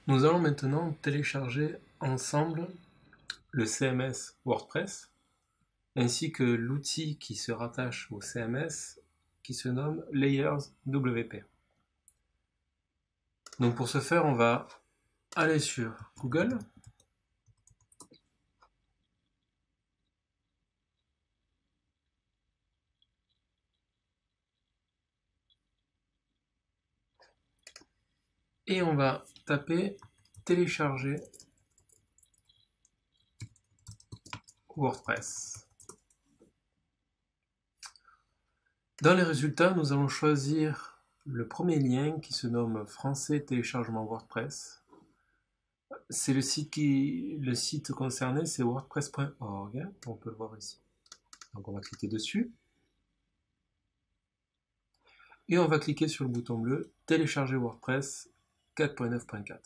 Nous allons maintenant télécharger ensemble le CMS WordPress ainsi que l'outil qui se rattache au CMS qui se nomme Layers WP. Donc pour ce faire, on va aller sur Google. Et on va taper télécharger WordPress. Dans les résultats, nous allons choisir le premier lien qui se nomme Français téléchargement WordPress. C'est le site concerné, c'est wordpress.org, on peut le voir ici. Donc on va cliquer dessus. Et on va cliquer sur le bouton bleu, télécharger WordPress 4.9.4.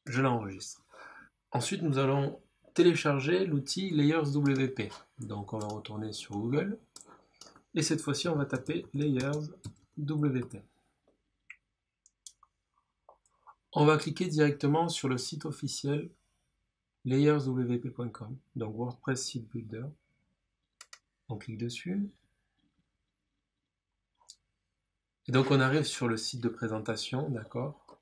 Je l'enregistre. Ensuite, nous allons télécharger l'outil Layers WP. Donc on va retourner sur Google. Et cette fois-ci, on va taper Layers WP. On va cliquer directement sur le site officiel layerswp.com, donc WordPress Site Builder. On clique dessus. Et donc on arrive sur le site de présentation, d'accord.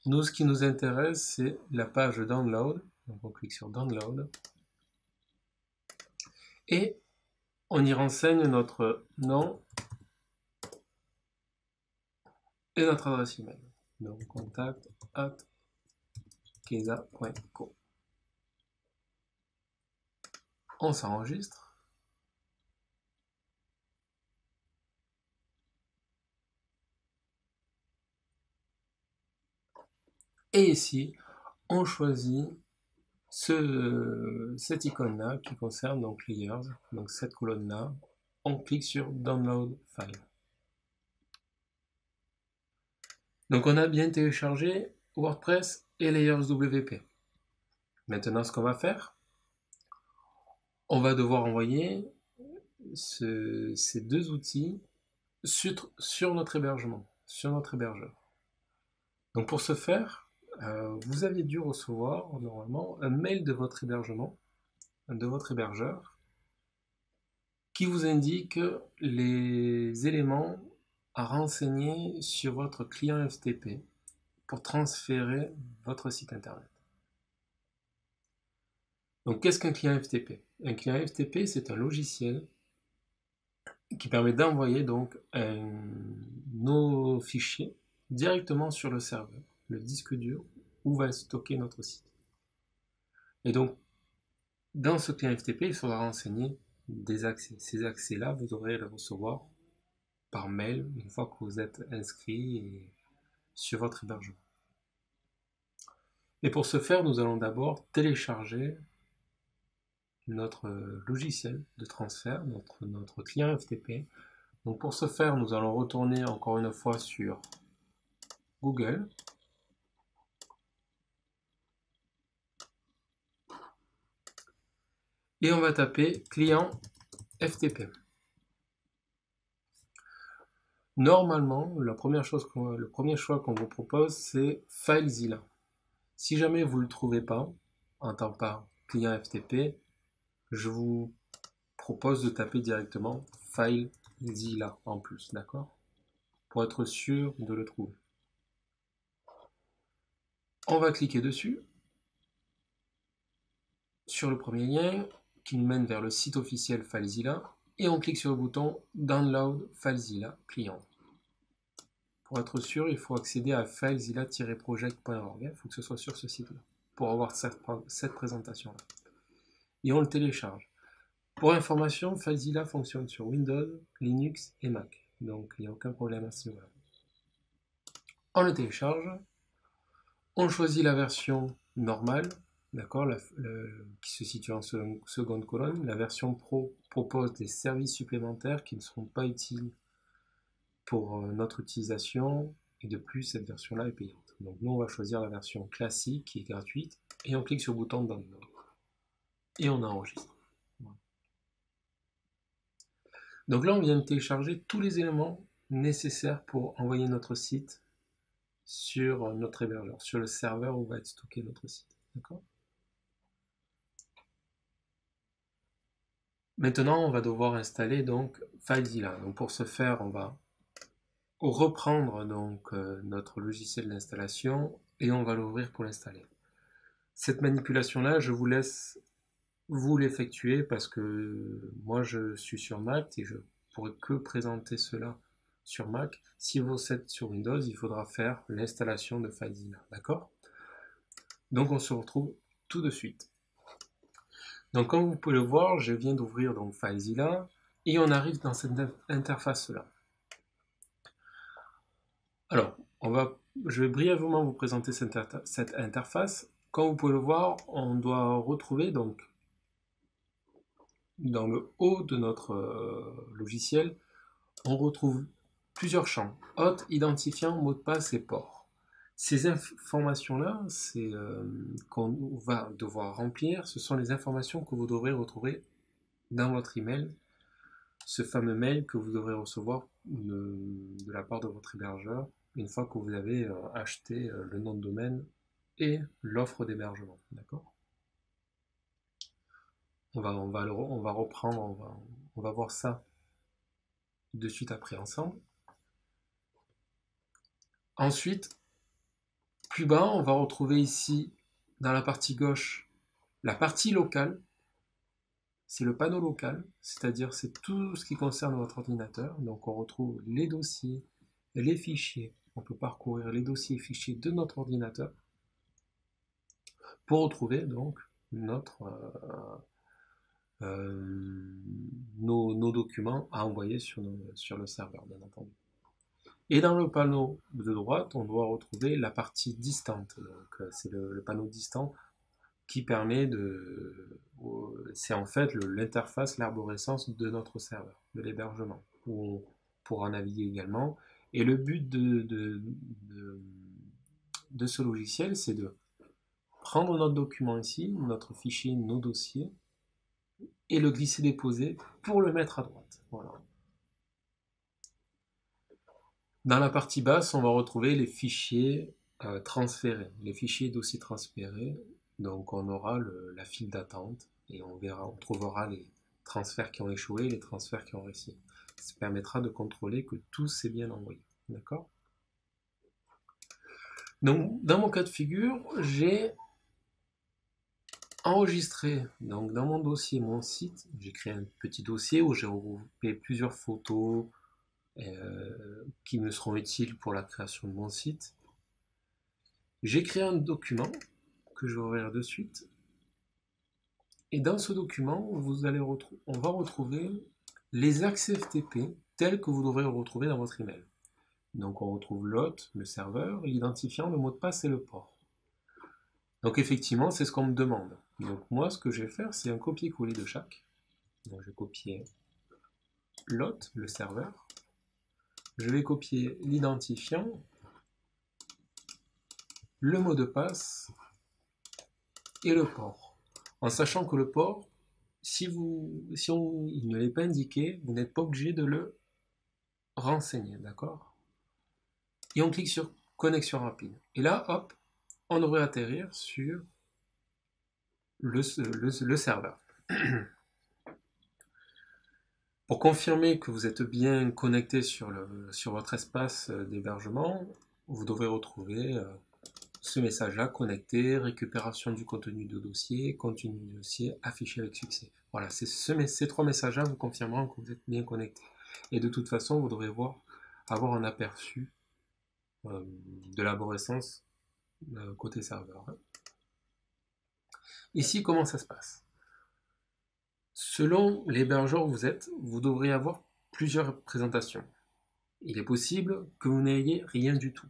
Nous, ce qui nous intéresse, c'est la page Download. Donc on clique sur Download. Et on y renseigne notre nom et notre adresse email. Donc contact@keza.co. On s'enregistre. Et ici, on choisit cette icône-là qui concerne donc Layers, donc cette colonne-là. On clique sur Download File. Donc on a bien téléchargé WordPress et Layers WP. Maintenant, ce qu'on va faire, on va devoir envoyer ces deux outils sur notre hébergement, sur notre hébergeur. Donc pour ce faire, vous avez dû recevoir normalement un mail de votre hébergement, de votre hébergeur, qui vous indique les éléments à renseigner sur votre client FTP pour transférer votre site internet. Donc qu'est-ce qu'un client FTP? Un client FTP, c'est un logiciel qui permet d'envoyer donc nos fichiers directement sur le serveur, le disque dur, où va stocker notre site. Et donc, dans ce client FTP, il faudra renseigner des accès. Ces accès-là, vous devrez les recevoir par mail une fois que vous êtes inscrit sur votre hébergement. Et pour ce faire, nous allons d'abord télécharger notre logiciel de transfert, notre client FTP. Donc pour ce faire, nous allons retourner encore une fois sur Google. Et on va taper client FTP. Normalement, le premier choix qu'on vous propose, c'est FileZilla. Si jamais vous ne le trouvez pas, en tant que client FTP, je vous propose de taper directement FileZilla en plus, d'accord? Pour être sûr de le trouver. On va cliquer dessus, sur le premier lien, qui nous mène vers le site officiel FileZilla, et on clique sur le bouton Download FileZilla Client. Pour être sûr, il faut accéder à filezilla-project.org. Il faut que ce soit sur ce site-là pour avoir cette présentation-là. Et on le télécharge. Pour information, FileZilla fonctionne sur Windows, Linux et Mac. Donc il n'y a aucun problème à ce niveau-là. On le télécharge. On choisit la version normale, d'accord, qui se situe en seconde colonne. La version Pro propose des services supplémentaires qui ne seront pas utiles pour notre utilisation, et de plus cette version là est payante. Donc nous on va choisir la version classique qui est gratuite et on clique sur le bouton download et on enregistre. Voilà. Donc là on vient de télécharger tous les éléments nécessaires pour envoyer notre site sur notre hébergeur, sur le serveur où va être stocké notre site. D'accord ? Maintenant, on va devoir installer donc FileZilla. Donc pour ce faire, on va reprendre donc notre logiciel d'installation et on va l'ouvrir pour l'installer. Cette manipulation-là, je vous laisse vous l'effectuer parce que moi je suis sur Mac et je pourrais que présenter cela sur Mac. Si vous êtes sur Windows, il faudra faire l'installation de FileZilla, d'accord? Donc on se retrouve tout de suite. Donc comme vous pouvez le voir, je viens d'ouvrir donc FileZilla et on arrive dans cette interface-là. Alors, je vais brièvement vous présenter cette interface. Comme vous pouvez le voir, on doit retrouver donc dans le haut de notre logiciel, on retrouve plusieurs champs, hôte, identifiant, mot de passe et port. Ces informations-là, qu'on va devoir remplir, ce sont les informations que vous devrez retrouver dans votre email, ce fameux mail que vous devrez recevoir de la part de votre hébergeur une fois que vous avez acheté le nom de domaine et l'offre d'hébergement. D'accord ? On va reprendre, on va voir ça de suite après ensemble. Ensuite, plus bas, on va retrouver ici, dans la partie gauche, la partie locale. C'est le panneau local, c'est-à-dire c'est tout ce qui concerne votre ordinateur. Donc on retrouve les dossiers, les fichiers. On peut parcourir les dossiers et fichiers de notre ordinateur pour retrouver donc nos documents à envoyer sur le serveur, bien entendu. Et dans le panneau de droite, on doit retrouver la partie distante. Donc c'est le panneau distant qui permet c'est en fait l'interface, l'arborescence de notre serveur, de l'hébergement, où on pourra naviguer également. Et le but de ce logiciel, c'est de prendre notre document ici, notre fichier, nos dossiers, et le glisser-déposer pour le mettre à droite. Voilà. Dans la partie basse, on va retrouver les fichiers transférés, les fichiers dossiers transférés. Donc on aura la file d'attente et on trouvera les transferts qui ont échoué et les transferts qui ont réussi. Ça permettra de contrôler que tout s'est bien envoyé. D'accord ? Donc dans mon cas de figure, j'ai enregistré donc dans mon dossier, mon site, j'ai créé un petit dossier où j'ai regroupé plusieurs photos qui me seront utiles pour la création de mon site. J'ai créé un document que je vais ouvrir de suite. Et dans ce document, on va retrouver les accès FTP tels que vous devrez retrouver dans votre email. Donc on retrouve l'hôte, le serveur, l'identifiant, le mot de passe et le port. Donc effectivement, c'est ce qu'on me demande. Donc moi, ce que je vais faire, c'est un copier-coller de chaque. Donc je vais copier l'hôte, le serveur. Je vais copier l'identifiant, le mot de passe et le port. En sachant que le port, il ne l'est pas indiqué, vous n'êtes pas obligé de le renseigner, d'accord? Et on clique sur connexion rapide. Et là, hop, on devrait atterrir sur le serveur. Pour confirmer que vous êtes bien connecté sur votre espace d'hébergement, vous devrez retrouver ce message-là, connecté, récupération du contenu de dossier, contenu du dossier, affiché avec succès. Voilà, ces trois messages-là vous confirmeront que vous êtes bien connecté. Et de toute façon, vous devrez avoir un aperçu de l'arborescence côté serveur. Ici, comment ça se passe? Selon l'hébergeur où vous êtes, vous devrez avoir plusieurs présentations. Il est possible que vous n'ayez rien du tout.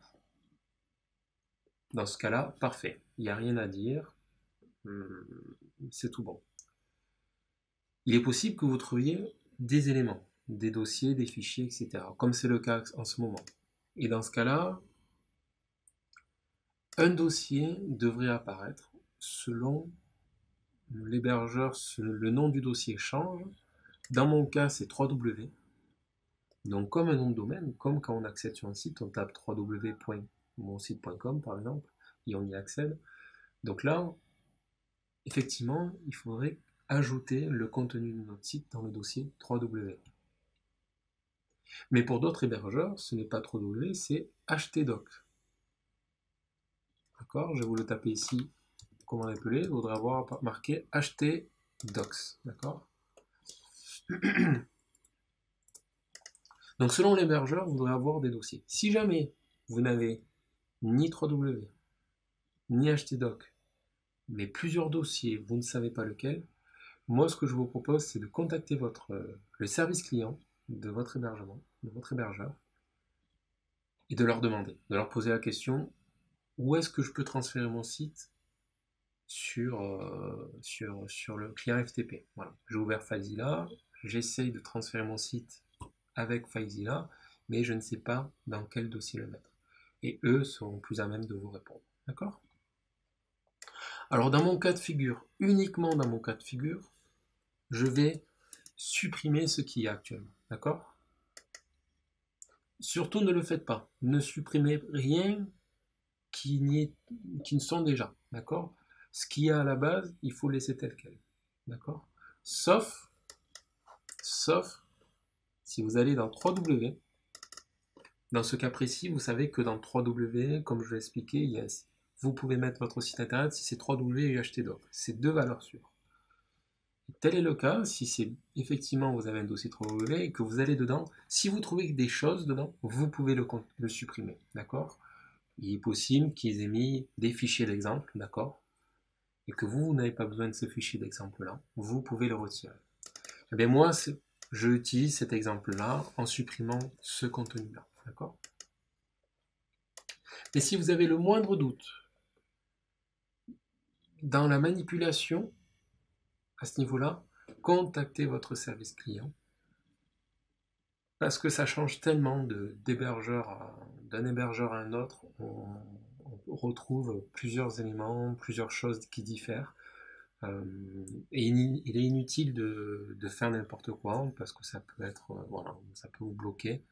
Dans ce cas-là, parfait. Il n'y a rien à dire. C'est tout bon. Il est possible que vous trouviez des éléments, des dossiers, des fichiers, etc. Comme c'est le cas en ce moment. Et dans ce cas-là, un dossier devrait apparaître selon l'hébergeur. Le nom du dossier change. Dans mon cas, c'est 3W. Donc comme un nom de domaine, comme quand on accède sur un site, on tape www.monsite.com par exemple, et on y accède. Donc là, effectivement, il faudrait ajouter le contenu de notre site dans le dossier www. Mais pour d'autres hébergeurs, ce n'est pas www, c'est htdoc. D'accord? Je vais vous le taper ici. Comment l'appeler? Il faudra avoir marqué htdocs. D'accord? Donc selon l'hébergeur, vous devrez avoir des dossiers. Si jamais vous n'avez ni www, ni htdoc, mais plusieurs dossiers, vous ne savez pas lequel, moi ce que je vous propose, c'est de contacter le service client de votre hébergement, de votre hébergeur, et de leur demander, de leur poser la question, où est-ce que je peux transférer mon site sur le client FTP. Voilà. J'ai ouvert FileZilla, j'essaye de transférer mon site avec FileZilla, mais je ne sais pas dans quel dossier le mettre. Et eux seront plus à même de vous répondre. D'accord? Alors dans mon cas de figure, uniquement dans mon cas de figure, je vais supprimer ce qu'il y a actuellement. D'accord? Surtout ne le faites pas. Ne supprimez rien qui ne sont déjà. D'accord? Ce qu'il y a à la base, il faut laisser tel quel. D'accord? Sauf si vous allez dans www. Dans ce cas précis, vous savez que dans www, comme je l'ai expliqué, vous pouvez mettre votre site internet si c'est www et htdoc. C'est deux valeurs sûres. Tel est le cas si c'est effectivement vous avez un dossier www et que vous allez dedans. Si vous trouvez des choses dedans, vous pouvez le supprimer. D'accord? Il est possible qu'ils aient mis des fichiers d'exemple, d'accord? Et que vous n'avez pas besoin de ce fichier d'exemple-là, vous pouvez le retirer. Eh bien moi, je utilise cet exemple-là en supprimant ce contenu-là, d'accord? Et si vous avez le moindre doute dans la manipulation, à ce niveau-là, contactez votre service client, parce que ça change tellement d'un hébergeur à un autre, on retrouve plusieurs éléments, plusieurs choses qui diffèrent. Et il est inutile de faire n'importe quoi parce que ça peut être, voilà, ça peut vous bloquer.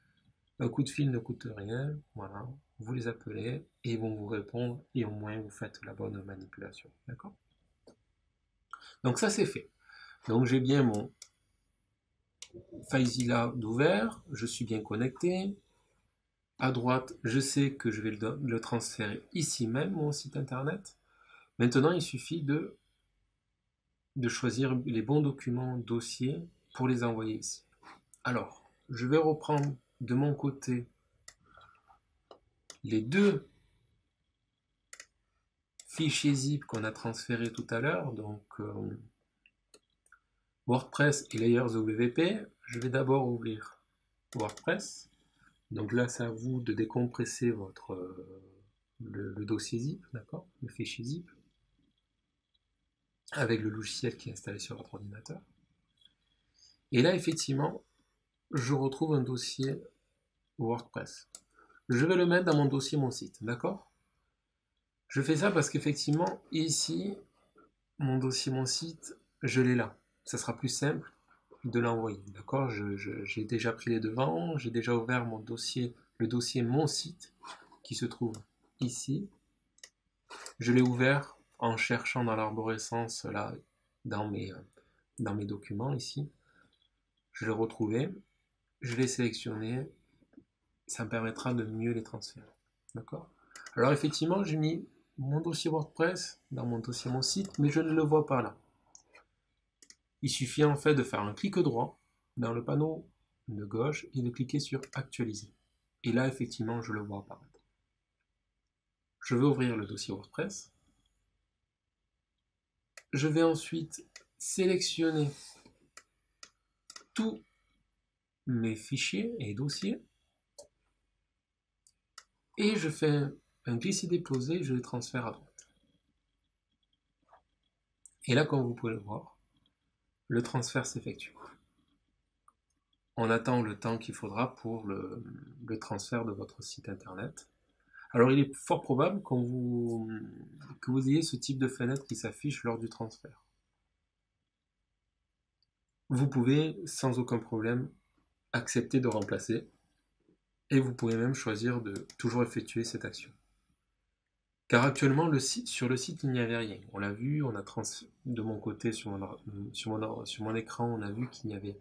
Un coup de fil ne coûte rien, voilà, vous les appelez et ils vont vous répondre et au moins vous faites la bonne manipulation, d'accord? Donc ça c'est fait. Donc j'ai bien mon FileZilla d'ouvert, je suis bien connecté. À droite, je sais que je vais le transférer ici même, mon site internet. Maintenant, il suffit de choisir les bons documents, dossiers, pour les envoyer ici. Alors, je vais reprendre de mon côté les deux fichiers zip qu'on a transférés tout à l'heure, donc WordPress et Layers WP. Je vais d'abord ouvrir WordPress. Donc là, c'est à vous de décompresser le dossier zip, d'accord, le fichier zip, avec le logiciel qui est installé sur votre ordinateur. Et là, effectivement, je retrouve un dossier WordPress. Je vais le mettre dans mon dossier mon site, d'accord? Je fais ça parce qu'effectivement, ici, mon dossier mon site, je l'ai là. Ça sera plus simple de l'envoyer, d'accord? J'ai déjà pris les devants, j'ai déjà ouvert mon dossier, le dossier mon site, qui se trouve ici. Je l'ai ouvert en cherchant dans l'arborescence, là, dans mes documents, ici. Je l'ai retrouvé, je l'ai sélectionné, ça me permettra de mieux les transférer, d'accord? Alors effectivement, j'ai mis mon dossier WordPress dans mon dossier mon site, mais je ne le vois pas là. Il suffit en fait de faire un clic droit dans le panneau de gauche et de cliquer sur actualiser. Et là, effectivement, je le vois apparaître. Je vais ouvrir le dossier WordPress. Je vais ensuite sélectionner tous mes fichiers et dossiers. Et je fais un glisser-déposer, je les transfère à droite. Et là, comme vous pouvez le voir, le transfert s'effectue. On attend le temps qu'il faudra pour le transfert de votre site internet. Alors il est fort probable que vous ayez ce type de fenêtre qui s'affiche lors du transfert. Vous pouvez sans aucun problème accepter de remplacer. Et vous pouvez même choisir de toujours effectuer cette action. Car actuellement, sur le site, il n'y avait rien. On l'a vu, on a de mon côté, sur mon écran, on a vu qu'il n'y avait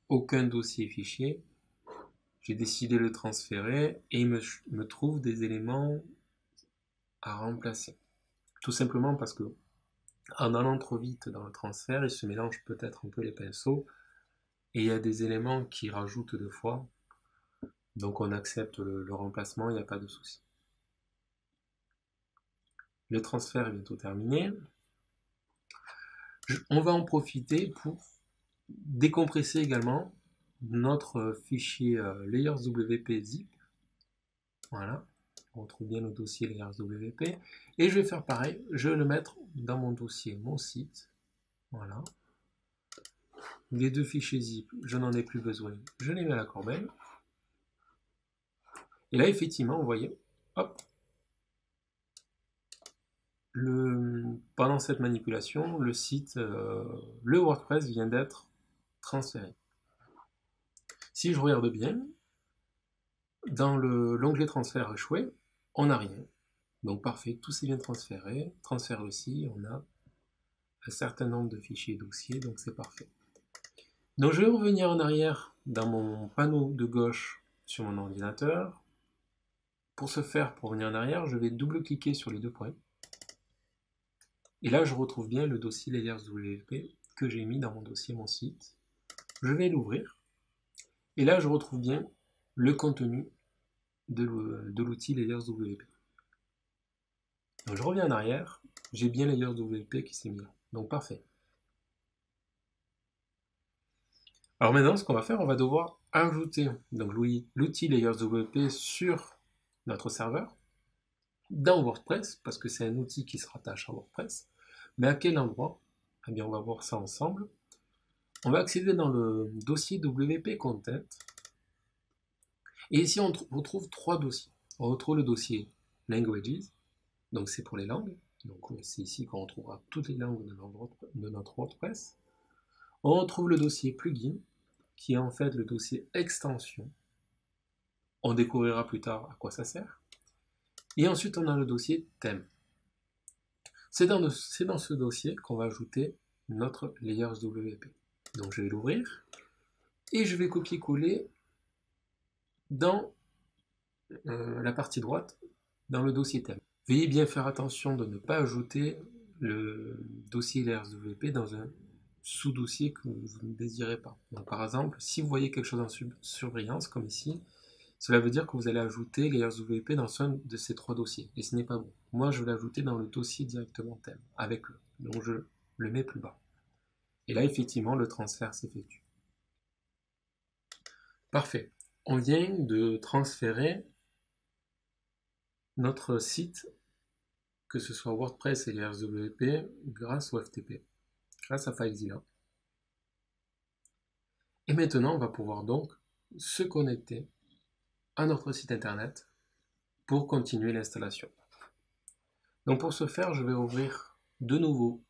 aucun dossier fichier. J'ai décidé de le transférer et il me trouve des éléments à remplacer. Tout simplement parce que en allant trop vite dans le transfert, il se mélange peut-être un peu les pinceaux et il y a des éléments qui rajoutent deux fois. Donc on accepte le remplacement, il n'y a pas de souci. Le transfert est bientôt terminé. On va en profiter pour décompresser également notre fichier layerswp zip. Voilà, on retrouve bien le dossier layerswp. Et je vais faire pareil, je vais le mettre dans mon dossier, mon site. Voilà. Les deux fichiers zip, je n'en ai plus besoin, je les mets à la corbeille. Et là, effectivement, vous voyez, hop, pendant cette manipulation, le site, le WordPress vient d'être transféré. Si je regarde bien, dans l'onglet transfert échoué, on n'a rien. Donc parfait, tout s'est bien transféré. Transfert aussi, on a un certain nombre de fichiers et dossiers, donc c'est parfait. Donc je vais revenir en arrière dans mon panneau de gauche sur mon ordinateur. Pour ce faire, pour revenir en arrière, je vais double-cliquer sur les deux points. Et là, je retrouve bien le dossier layerswp que j'ai mis dans mon dossier, mon site. Je vais l'ouvrir. Et là, je retrouve bien le contenu de l'outil layerswp. Donc je reviens en arrière, j'ai bien layerswp qui s'est mis là. Donc parfait. Alors maintenant, ce qu'on va faire, on va devoir ajouter l'outil layerswp sur notre serveur, dans WordPress, parce que c'est un outil qui se rattache à WordPress. Mais à quel endroit? Eh bien, on va voir ça ensemble. On va accéder dans le dossier WP Content. Et ici, on retrouve trois dossiers. On retrouve le dossier Languages, donc c'est pour les langues. Donc c'est ici qu'on retrouvera toutes les langues de notre WordPress. On retrouve le dossier Plugin, qui est en fait le dossier Extension. On découvrira plus tard à quoi ça sert. Et ensuite, on a le dossier Thème. C'est dans ce dossier qu'on va ajouter notre layerswp. Donc je vais l'ouvrir et je vais copier-coller dans la partie droite, dans le dossier thème. Veuillez bien faire attention de ne pas ajouter le dossier layerswp dans un sous-dossier que vous ne désirez pas. Donc, par exemple, si vous voyez quelque chose en surbrillance, comme ici, cela veut dire que vous allez ajouter layerswp dans un de ces trois dossiers, et ce n'est pas bon. Moi, je vais l'ajouter dans le dossier directement thème, avec le. Donc, je le mets plus bas. Et là, effectivement, le transfert s'effectue. Parfait. On vient de transférer notre site, que ce soit WordPress et layerswp, grâce au FTP, grâce à FileZilla. Et maintenant, on va pouvoir donc se connecter à notre site internet pour continuer l'installation. Donc pour ce faire, je vais ouvrir de nouveau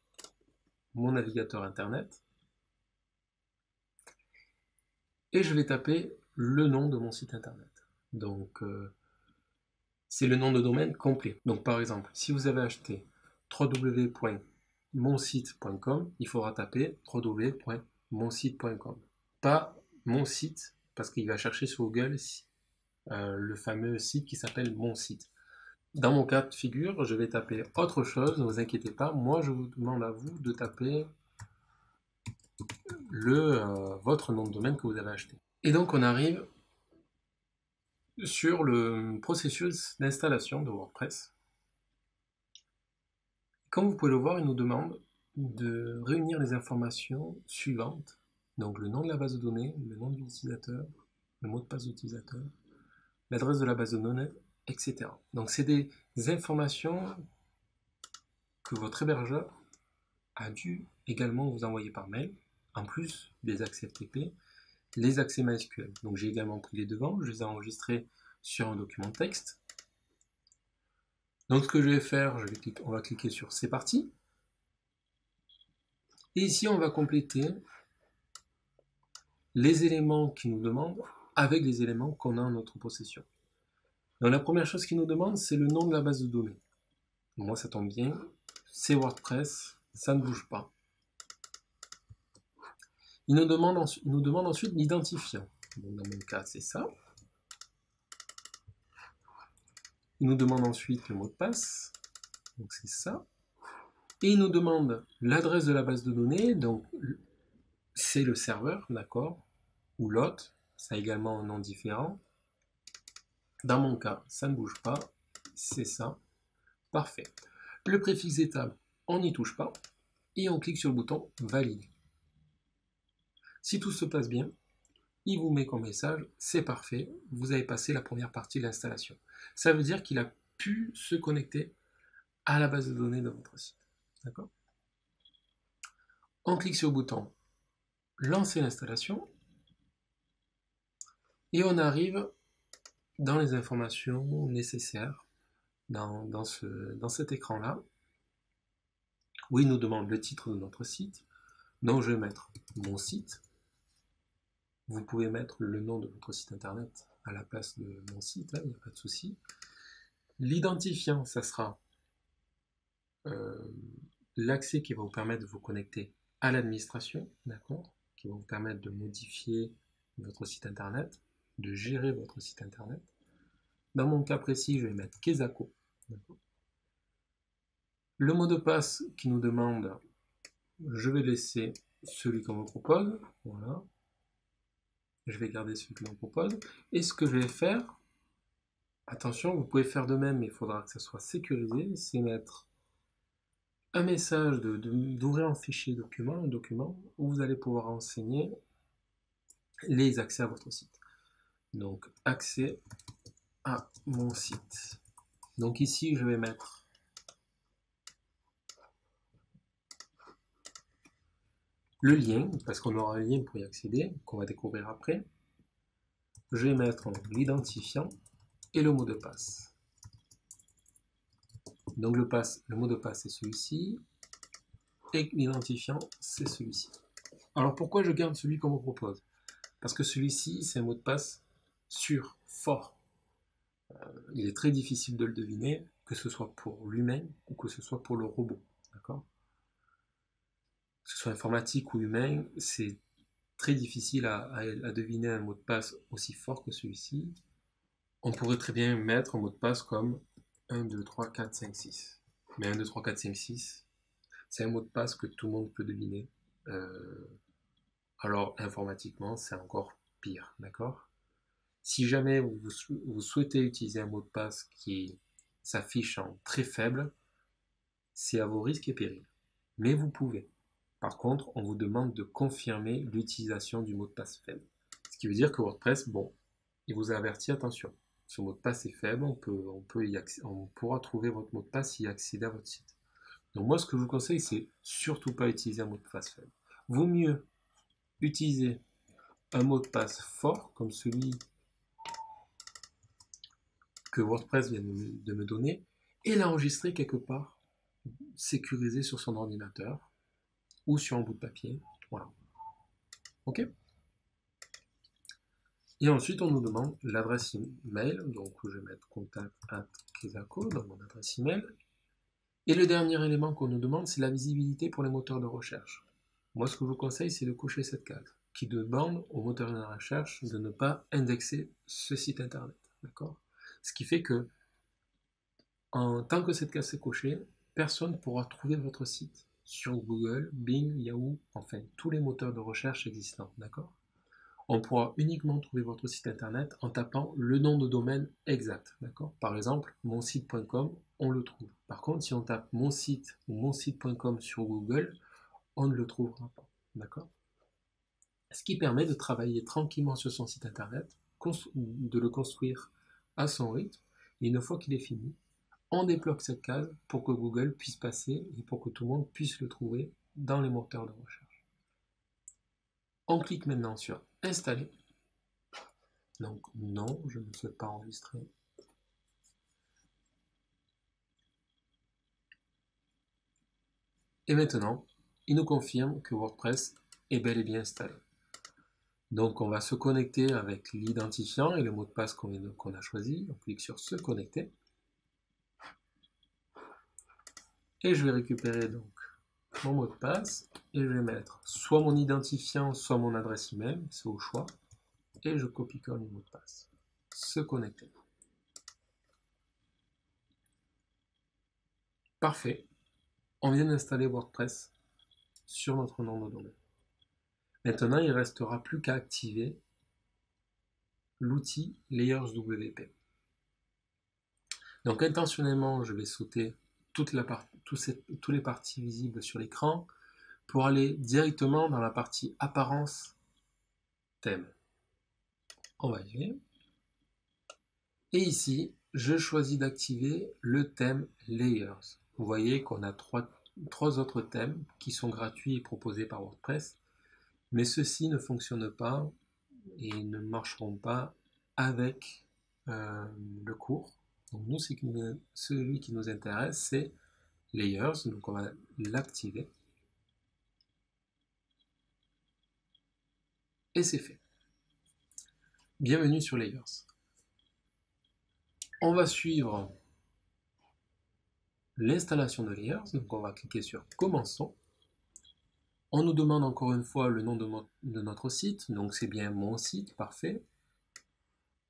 mon navigateur internet et je vais taper le nom de mon site internet. Donc c'est le nom de domaine complet. Donc par exemple, si vous avez acheté www.monsite.com, il faudra taper www.monsite.com. Pas mon site, parce qu'il va chercher sur Google le fameux site qui s'appelle mon site. Dans mon cas de figure, je vais taper autre chose, ne vous inquiétez pas. Moi, je vous demande à vous de taper votre nom de domaine que vous avez acheté. Et donc, on arrive sur le processus d'installation de WordPress. Comme vous pouvez le voir, il nous demande de réunir les informations suivantes. Donc, le nom de la base de données, le nom de l'utilisateur, le mot de passe d'utilisateur, l'adresse de la base de données, etc. Donc, c'est des informations que votre hébergeur a dû également vous envoyer par mail, en plus des accès FTP, les accès MySQL. Donc j'ai également pris les devants, je les ai enregistrés sur un document texte. Donc ce que je vais faire, on va cliquer sur C'est parti. Et ici on va compléter les éléments qu'il nous demande avec les éléments qu'on a en notre possession. Donc la première chose qu'il nous demande, c'est le nom de la base de données. Moi, ça tombe bien, c'est WordPress, ça ne bouge pas. Il nous demande ensuite l'identifiant. Dans mon cas, c'est ça. Il nous demande ensuite le mot de passe, donc c'est ça. Et il nous demande l'adresse de la base de données, donc c'est le serveur, d'accord, ou l'hôte, ça a également un nom différent. Dans mon cas, ça ne bouge pas, c'est ça, parfait. Le préfixe étable, on n'y touche pas, et on clique sur le bouton valider. Si tout se passe bien, il vous met comme message, c'est parfait, vous avez passé la première partie de l'installation. Ça veut dire qu'il a pu se connecter à la base de données de votre site. D'accord ? On clique sur le bouton lancer l'installation et on arrive dans les informations nécessaires dans cet écran-là où il nous demande le titre de notre site. Donc je vais mettre mon site. Vous pouvez mettre le nom de votre site internet à la place de mon site, il n'y a pas de souci. L'identifiant, ça sera l'accès qui va vous permettre de vous connecter à l'administration, d'accord, qui va vous permettre de modifier votre site internet, de gérer votre site internet. Dans mon cas précis, je vais mettre Kezako. Le mot de passe qui nous demande, je vais laisser celui qu'on me propose. Voilà. Je vais garder celui que l'on propose. Et ce que je vais faire, attention, vous pouvez faire de même, mais il faudra que ça soit sécurisé, c'est mettre un message d'ouvrir un fichier document, un document où vous allez pouvoir renseigner les accès à votre site. Donc, accès à mon site. Donc ici, je vais mettre le lien, parce qu'on aura un lien pour y accéder, qu'on va découvrir après. Je vais mettre l'identifiant et le mot de passe. Donc le mot de passe c'est celui-ci, et l'identifiant c'est celui-ci. Alors pourquoi je garde celui qu'on me propose? Parce que celui-ci c'est un mot de passe sûr, fort. Il est très difficile de le deviner, que ce soit pour l'humain ou que ce soit pour le robot. D'accord? Que ce soit informatique ou humain, c'est très difficile à deviner un mot de passe aussi fort que celui-ci. On pourrait très bien mettre un mot de passe comme 1, 2, 3, 4, 5, 6. Mais 1, 2, 3, 4, 5, 6, c'est un mot de passe que tout le monde peut deviner. Alors informatiquement, c'est encore pire, d'accord? Si jamais vous souhaitez utiliser un mot de passe qui s'affiche en très faible, c'est à vos risques et périls. Mais vous pouvez. Par contre, on vous demande de confirmer l'utilisation du mot de passe faible. Ce qui veut dire que WordPress, bon, il vous a averti, attention, ce mot de passe est faible, on pourra trouver votre mot de passe et y accéder à votre site. Donc moi, ce que je vous conseille, c'est surtout pas utiliser un mot de passe faible. Vaut mieux utiliser un mot de passe fort, comme celui que WordPress vient de me donner, et l'enregistrer quelque part, sécurisé sur son ordinateur, ou sur un bout de papier. Voilà. Ok? Et ensuite, on nous demande l'adresse email. Donc, je vais mettre contact@kezako dans mon adresse email. Et le dernier élément qu'on nous demande, c'est la visibilité pour les moteurs de recherche. Moi, ce que je vous conseille, c'est de cocher cette case qui demande aux moteurs de recherche de ne pas indexer ce site internet. D'accord? Ce qui fait que, tant que cette case est cochée, personne ne pourra trouver votre site sur Google, Bing, Yahoo, enfin tous les moteurs de recherche existants. D'accord? On pourra uniquement trouver votre site internet en tapant le nom de domaine exact. D'accord? Par exemple, monsite.com, on le trouve. Par contre, si on tape mon site ou monsite.com sur Google, on ne le trouvera pas. D'accord? Ce qui permet de travailler tranquillement sur son site internet, de le construire à son rythme, et une fois qu'il est fini, on débloque cette case pour que Google puisse passer et pour que tout le monde puisse le trouver dans les moteurs de recherche. On clique maintenant sur installer. Donc non, je ne souhaite pas enregistrer. Et maintenant, il nous confirme que WordPress est bel et bien installé. Donc on va se connecter avec l'identifiant et le mot de passe qu'on a choisi. On clique sur se connecter. Et je vais récupérer donc mon mot de passe et je vais mettre soit mon identifiant, soit mon adresse email, c'est au choix. Et je copie-colle mon mot de passe. Se connecter. Parfait. On vient d'installer WordPress sur notre nom de domaine. Maintenant, il ne restera plus qu'à activer l'outil Layers WP. Donc intentionnellement, je vais sauter toutes les parties visibles sur l'écran pour aller directement dans la partie apparence thème. On va y aller. Et ici, je choisis d'activer le thème Layers. Vous voyez qu'on a trois autres thèmes qui sont gratuits et proposés par WordPress, mais ceux-ci ne fonctionnent pas et ne marcheront pas avec le cours. Donc nous, celui qui nous intéresse, c'est Layers, donc on va l'activer. Et c'est fait. Bienvenue sur Layers. On va suivre l'installation de Layers, donc on va cliquer sur Commençons. On nous demande encore une fois le nom de notre site, donc c'est bien mon site, parfait.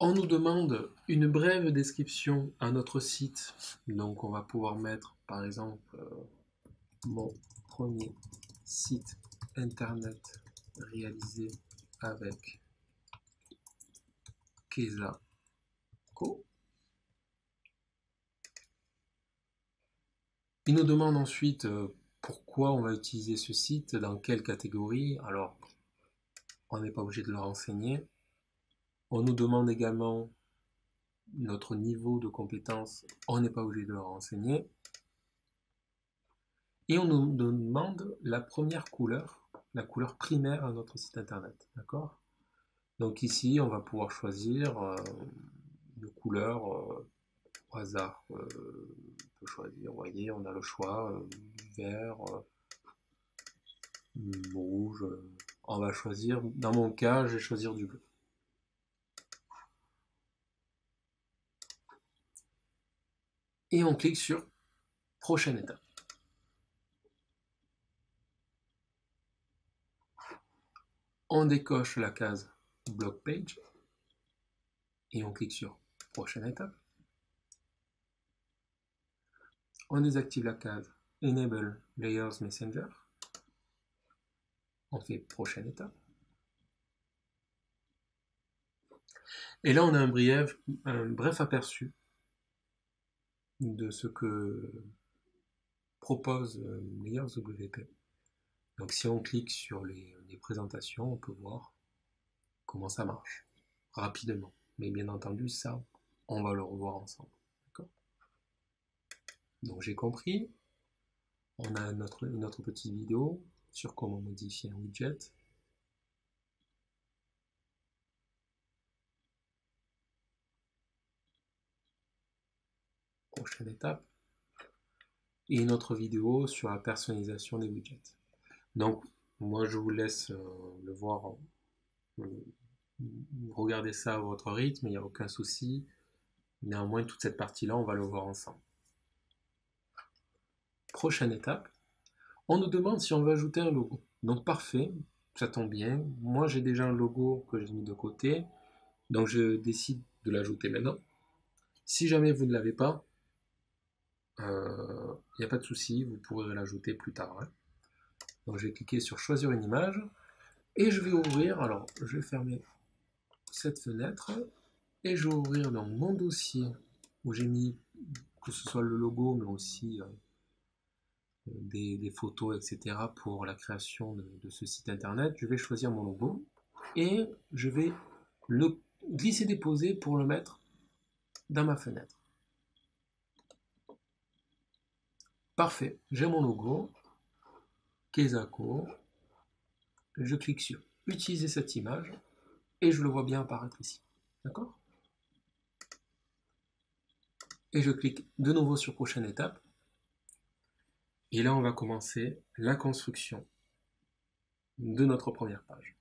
On nous demande une brève description à notre site, donc on va pouvoir mettre par exemple mon premier site internet réalisé avec Kezako. Il nous demande ensuite pourquoi on va utiliser ce site, dans quelle catégorie. Alors, on n'est pas obligé de le renseigner. On nous demande également notre niveau de compétence, on n'est pas obligé de le renseigner. Et on nous demande la première couleur, la couleur primaire à notre site internet. D'accord ? Donc ici, on va pouvoir choisir une couleur au hasard. On peut choisir, vous voyez, on a le choix, vert, rouge. On va choisir, dans mon cas, je vais choisir du bleu. Et on clique sur prochaine étape. On décoche la case Blog Page et on clique sur prochaine étape. On désactive la case Enable Layers Messenger. On fait prochaine étape. Et là, on a un bref aperçu de ce que propose Layers WP. Donc si on clique sur les présentations, on peut voir comment ça marche rapidement. Mais bien entendu, ça, on va le revoir ensemble. Donc j'ai compris. On a notre petite vidéo sur comment modifier un widget. Prochaine étape. Et une autre vidéo sur la personnalisation des widgets. Donc moi je vous laisse le voir, regardez ça à votre rythme, il n'y a aucun souci. Néanmoins toute cette partie-là, on va le voir ensemble. Prochaine étape, on nous demande si on veut ajouter un logo. Donc parfait, ça tombe bien. Moi j'ai déjà un logo que j'ai mis de côté, donc je décide de l'ajouter maintenant. Si jamais vous ne l'avez pas, il n'y a pas de souci, vous pourrez l'ajouter plus tard. Hein. Donc je vais cliquer sur choisir une image et je vais ouvrir, alors je vais fermer cette fenêtre et je vais ouvrir dans mon dossier où j'ai mis que ce soit le logo mais aussi des photos, etc. pour la création de ce site internet. Je vais choisir mon logo et je vais le glisser-déposer pour le mettre dans ma fenêtre. Parfait, j'ai mon logo, Kezako, je clique sur utiliser cette image et je le vois bien apparaître ici. D'accord ? Et je clique de nouveau sur prochaine étape. Et là, on va commencer la construction de notre première page.